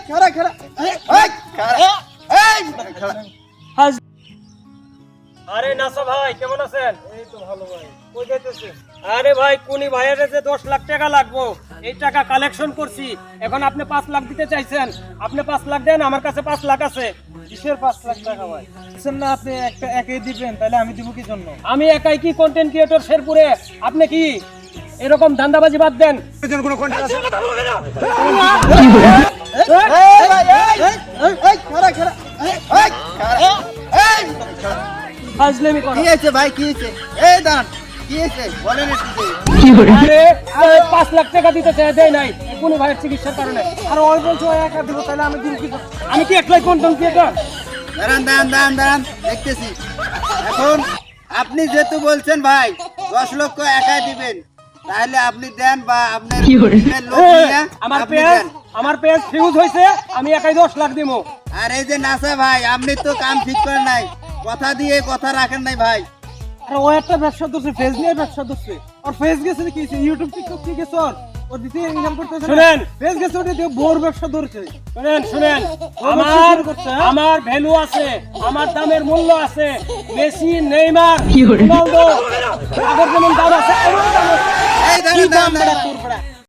খাড়া খাড়া আরে নাসা ভাই কেমন আছেন? এই তো ভালো ভাই। কই যাইতেছেন? আরে ভাই কোনি ভাইয়ের কাছে 10 লাখ টাকা লাগবো, এই টাকা কালেকশন করছি। এখন আপনি 5 লাখ দিতে চাইছেন, আপনি 5 লাখ দেন, আমার কাছে 5 লাখ আছে। কিসের 5 লাখ টাকা ভাই? বলছেন না আপনি একটা একাই দিবেন, তাহলে আমি দিব কি জন্য? আমি একাই কি কন্টেন্ট ক্রিয়েটর শেরপুরে? আপনি কি এরকম ধান্দাবাজি বাদ দেন। কোনো কন্টেন্ট আছে? খাড়া খাড়া ফাজলামি করো। কি হয়েছে ভাই, কি হয়েছে? এই দাঁড়ান, কি হয়েছে বলেন একটু। আরে 5 লাখ টাকা দিতে চাই, দেয় নাই কোনি ভাইয়ের চিকিৎসার কারণে। আর ওই বলছো একা দিব, তাহলে আমি দিব কি জন্য? আমি কি একলাই কন্টেন্ট ক্রিয়েটর? দাঁড়ান দাঁড়ান দাঁড়ান দাঁড়ান, দেখতেছি। এখন আপনি যেহেতু বলছেন ভাই 10 লক্ষ একাই দিবেন, তাহলে আপনি দেন, বা আপনার টিমের লোক নিয়ে আপনি দেন। আমার পেজ ফিউজ হয়েছে, আমি একাই 10 লাখ দিব। আর এই যে নাসা ভাই, আপনি তো কাম ঠিক করেন নাই, কথা দিয়ে কথা রাখেন নাই ভাই। আর ও একটা ব্যবসা ধরছে, ফেস নিয়ে ব্যবসা ধরছে। আর ফেস গেছে কি হয়েছে? ইউটিউব টিকটক কি গেছে? ওর দিতে ইনকাম করতেছে। শুনেন, ফেস গেছে, ওটা দিয়ে বোর ব্যবসা ধরছে। শুনেন ব্যবসা আমার শুরু করছে, হ্যাঁ? আমার ভ্যালু আছে, আমার দামের মূল্য আছে। মেসি, নেইমার, রোনালদো, আগের যেমন দাম আছে, এমন দাম আছে। এই কি দাঁড়ান দাম দাঁড়ান বেটা তোর?